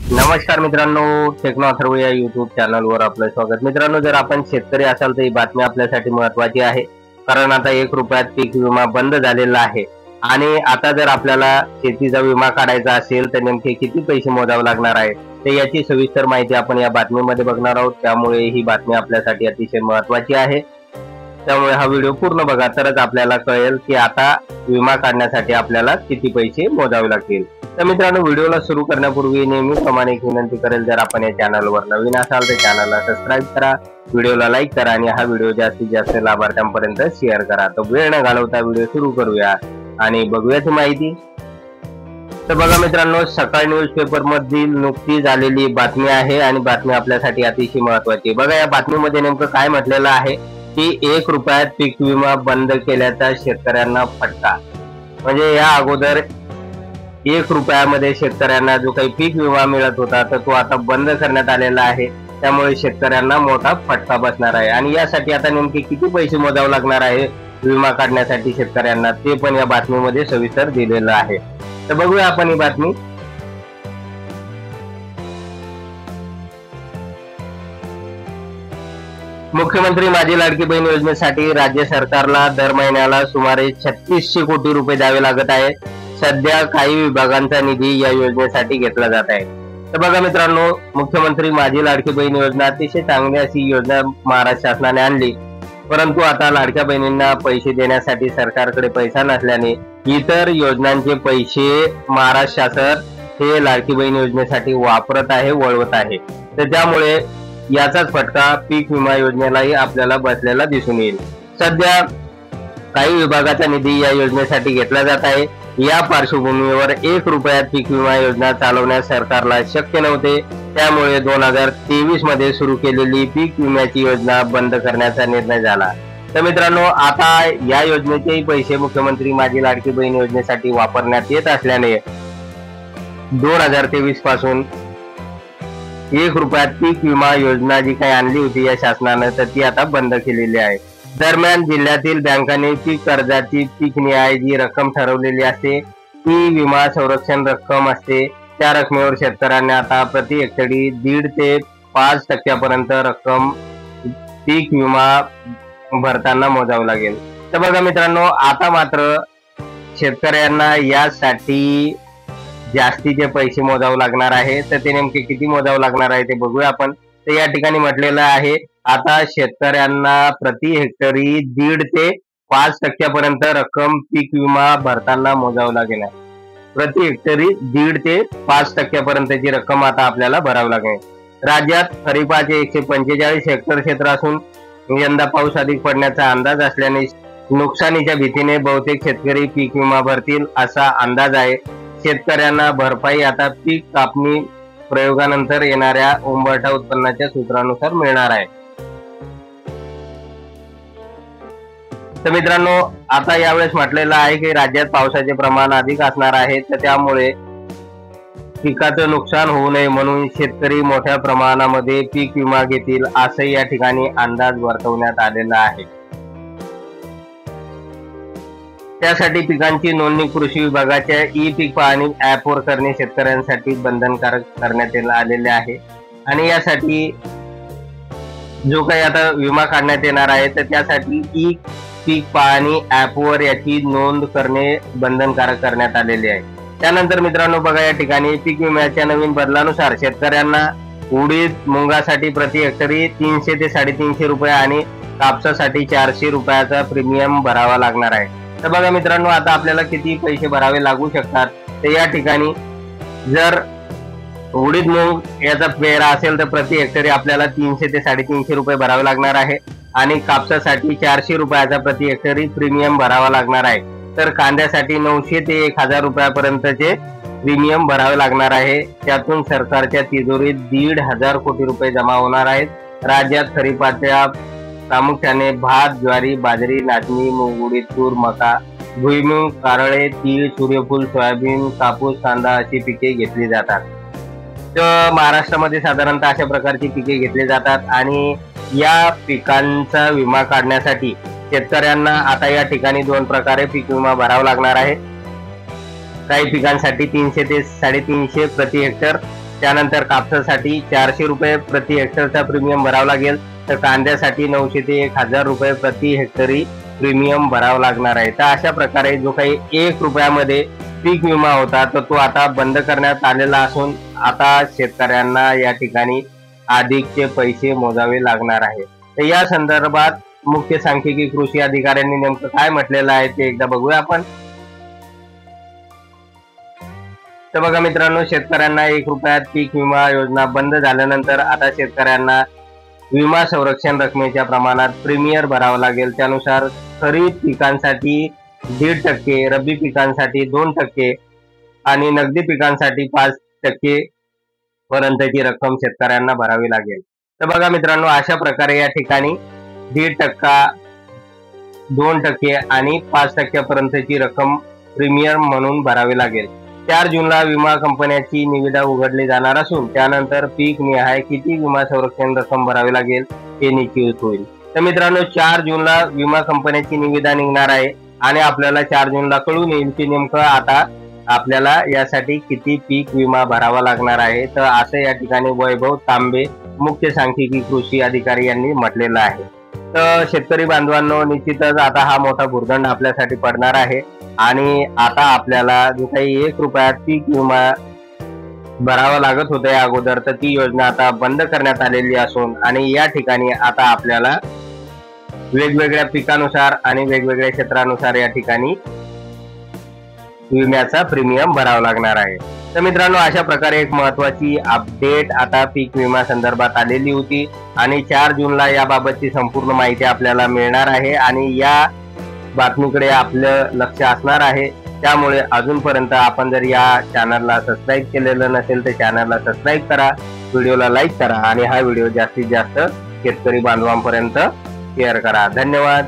नमस्कार मित्रांनो, टेक्नो अथर्व या युट्यूब चॅनलवर आपलं स्वागत। मित्रांनो, जर आपण शेतकरी असाल तर ही बातमी आपल्यासाठी महत्त्वाची आहे, कारण आता 1 रुपयात पीक विमा बंद झालेला आहे आणि आता जर आपल्याला शेतीचा विमा काढायचा असेल तर नेमके किती पैसे मोजावे लागणार आहे तर याची सविस्तर माहिती आपण या बातमीमध्ये बघणार आहोत। त्यामुळे ही बातमी आपल्यासाठी अतिशय महत्त्वाची आहे, त्यामुळे हा व्हिडिओ पूर्ण बघा, तरच आपल्याला कळेल की आता विमा काढण्यासाठी आपल्याला किती पैसे मोजावे लागतील। तर मित्रांनो, व्हिडिओला सुरू करण्यापूर्वी नेहमीप्रमाणे एक विनंती करेल, जर आपण या चॅनलवर नवीन असाल तर चॅनलला सबस्क्राईब करा, व्हिडिओला लाईक करा आणि हा व्हिडिओ जास्तीत जास्त लाभार्थ्यांपर्यंत शेअर करा। तर वेळ न घालवता व्हिडिओ सुरू करूया आणि बघूया ती माहिती। तर बघा मित्रांनो, सकाळ न्यूजपेपर मधील नुकतीच आलेली बातमी आहे आणि बातमी आपल्यासाठी अतिशय महत्त्वाची आहे। बघा, या बातमीमध्ये नेमकं काय म्हटलेलं आहे की 1 रुपयात पीक विमा बंद केल्याचा शेतकऱ्यांना फटका। म्हणजे या अगोदर 1 रुपयामध्ये शेतकऱ्यांना जो काही पीक विमा मिळत होता तर तो आता बंद करण्यात आलेला आहे, त्यामुळे शेतकऱ्यांना मोठा फटका बसणार आहे। आणि यासाठी आता नेमके किती पैसे मोजावे लागणार आहे विमा काढण्यासाठी शेतकऱ्यांना ते पण या बातमीमध्ये सविस्तर दिलेलं आहे। तर बघूया आपण ही बातमी। मुख्यमंत्री माझी लाडकी बहीण योजनेसाठी राज्य सरकारला दर महिन्याला सुमारे 3600 कोटी रुपये द्यावे लागत आहे। सध्या काही विभागांचा निधी या योजनेसाठी घेतला जात आहे। तर बघा मित्रांनो, मुख्यमंत्री माझी लाडकी बहीण योजना अतिशय चांगली अशी योजना महाराष्ट्र शासनाने आणली, परंतु आता लाडक्या बहिणींना पैसे देण्यासाठी सरकारकडे पैसा नसल्याने इतर योजनांचे पैसे महाराष्ट्र शासन हे लाडकी बहीण योजनेसाठी वापरत आहे, वळवत आहे। तर त्यामुळे याचाच फटका पीक विमा योजनेलाही आपल्याला बसलेला दिसून येईल। सध्या काही विभागाचा निधी या योजनेसाठी घेतला जात आहे। या पार्श्वभूमीवर 1 रुपयात पीक विमा योजना चालवण्यास सरकारला शक्य नव्हते, त्यामुळे 2023 मध्ये सुरू केलेली पीक विम्याची योजना बंद करण्याचा निर्णय झाला। तर मित्रांनो, आता या योजनेचेही पैसे मुख्यमंत्री माझी लाडकी बहीण योजनेसाठी वापरण्यात येत असल्याने 2023 पासून 1 रुपयात पीक विमा योजना जी काही आणली होती या शासनानं तर ती आता बंद केलेली आहे। दरम्यान जिल्ह्यातील बँकांनी पीक कर्जाची पीक निहाय जी रक्कम ठरवलेली असते ती विमा संरक्षण रक्कम असते, त्या रकमेवर शेतकऱ्यांना आता प्रति हेक्टरी 1.5 ते 5% रक्कम पीक विमा भरताना मोजावं लागेल। तर बघा मित्रांनो, आता मात्र शेतकऱ्यांना यासाठी जास्तीचे पैसे मोजावे लागणार आहे। तर ते नेमके किती मोजावे लागणार आहे ते बघूया आपण। तर या ठिकाणी म्हटलेलं आहे, आता शेतकऱ्यांना प्रति हेक्टरी 1.5 ते 5% रक्कम पीक विमा भरताना मोजावं लागेल। प्रति हेक्टरी 1.5 ते 5%ची रक्कम आता आपल्याला भरावी लागेल। राज्यात खरीपाचे 145 हेक्टर क्षेत्र असून यंदा पाऊस अधिक पडण्याचा अंदाज असल्याने नुकसानीच्या भीतीने बहुतेक शेतकरी पीक विमा भरतील असा अंदाज आहे। शेतकऱ्यांना भरपाई आता पीक कापणी प्रयोगानंतर येणाऱ्या उंबरठा उत्पन्नाच्या सूत्रानुसार मिळणार आहे। तर मित्रांनो, आता यावेळेस म्हटलेलं आहे की राज्यात पावसाचे प्रमाण अधिक असणार आहे, तर त्यामुळे पिकाचं नुकसान होऊ नये म्हणून शेतकरी मोठ्या प्रमाणामध्ये पीक विमा घेतील असं या ठिकाणी अंदाज वर्तवण्यात आलेला आहे। त्यासाठी पिकांची नोंदणी कृषी विभागाच्या ई पीक पाहणी ऍपवर करणे शेतकऱ्यांसाठी बंधनकारक करण्यात आलेले आहे। आणि यासाठी जो काही आता विमा काढण्यात येणार आहे तर त्यासाठी ई पीक पाहणी ऍपवर याची नोंद करणे बंधनकारक करण्यात आलेले आहे। त्यानंतर मित्रांनो, बघा या ठिकाणी पीक विम्याच्या नवीन बदलानुसार शेतकऱ्यांना उडीद मुंगासाठी प्रति हेक्टरी 300 ते 350 रुपये आणि कापसासाठी 400 रुपयाचा प्रीमियम भरावा लागणार आहे। तर बघा मित्रांनो, आता आपल्याला किती पैसे भरावे लागू शकतात तर या ठिकाणी जर उडीद मूग याचा पेरा असेल तर प्रति हेक्टरी आपल्याला 300 ते 350 रुपये भरावे लागणार आहे आणि कापसासाठी 400 रुपयाचा प्रति हेक्टरी प्रीमियम भरावा लागणार आहे। तर कांद्यासाठी 900 ते 1000 रुपयापर्यंतचे प्रीमियम भरावे लागणार आहे। त्यातून सरकारच्या तिजोरीत 1,500 कोटी रुपये जमा होणार आहेत। राज्यात खरीपाच्या प्रामुख्याने भात, ज्वारी, बाजरी, नाचणी, मूग, उडीद, तूर, मका, भुईमूग, कारळे, तीळ, सूर्यफूल, सोयाबीन, कापूस, कांदा अशी पिके घेतली जातात। तर महाराष्ट्रामध्ये साधारणतः अशा प्रकारची पिके घेतली जातात आणि या पिकांचा विमा काढण्यासाठी शेतकऱ्यांना आता या ठिकाणी 2 प्रकारे पीक विमा भरावा लागणार आहे। काही पिकांसाठी 300 ते 350 प्रति हेक्टर त्यानंतर कापसासाठी 400 रुपये प्रति हेक्टरचा प्रीमियम भरावा लागेल, तर कांद्यासाठी 900 ते 1000 रुपये प्रति हेक्टरी प्रीमियम भरावा लागणार आहे। तर अशा प्रकारे जो काही 1 रुपयामध्ये पीक विमा होता तर तो आता बंद करण्यात आलेला असून आता शेतकऱ्यांना या ठिकाणी अधिकचे पैसे मोजावे लागणार आहे। तर या संदर्भात मुख्य सांख्यिकी कृषी अधिकाऱ्यांनी नेमकं काय म्हटलेलं आहे ते एकदा बघूया आपण। तर बघा मित्रांनो, शेतकऱ्यांना 1 रुपयात पीक विमा योजना बंद झाल्यानंतर आता शेतकऱ्यांना विमा संरक्षण रकमेच्या प्रमाणात प्रीमियर भरावं लागेल। त्यानुसार खरीप पिकांसाठी 1.5%, रब्बी पिकांसाठी 2% आणि नगदी पिकांसाठी 5% पर्यंतची रक्कम शेतकऱ्यांना भरावी लागेल। तर बघा मित्रांनो, अशा प्रकारे या ठिकाणी 1.5%, 2% आणि 5% पर्यंतची रक्कम प्रीमियम म्हणून भरावी लागेल। 4 जूनला विमा कंपन्यांची निविदा उघडली जाणार असून त्यानंतर पीक निहाय किती विमा संरक्षण रक्कम भरावी लागेल हे निश्चित होईल। तर मित्रांनो, 4 जूनला विमा कंपन्यांची निविदा निघणार आहे आणि आपल्याला 4 जूनला कळून येईल की नेमकं आता आपल्याला यासाठी किती पीक विमा भरावा लागणार आहे। तर असं या ठिकाणी वैभव तांबे मुख्य सांख्यिकी कृषी अधिकारी यांनी म्हटलेलं आहे। तर शेतकरी बांधवांनो, निश्चितच आता हा मोठा भुर्दंड आपल्यासाठी पडणार आहे आणि आता आपल्याला जो काही 1 रुपयात पीक विमा भरावा लागत होता या अगोदर, तर ती योजना आता बंद करण्यात आलेली असून आणि या ठिकाणी आता आपल्याला वेगवेगळ्या पिकानुसार आणि वेगवेगळ्या क्षेत्रानुसार या ठिकाणी विम्याचा प्रीमियम भरावा लागणार आहे। तर मित्रांनो, अशा प्रकारे एक महत्वाची अपडेट आता पीक विमा संदर्भात आलेली होती आणि 4 जूनला याबाबतची संपूर्ण माहिती आपल्याला मिळणार आहे आणि या बातमीकडे आपलं लक्ष असणार आहे। त्यामुळे अजूनपर्यंत आपण जर या चॅनलला सबस्क्राईब केलेलं नसेल तर चॅनलला सबस्क्राईब करा, व्हिडिओला लाईक करा आणि हा व्हिडिओ जास्तीत जास्त शेतकरी बांधवांपर्यंत शेअर करा। धन्यवाद।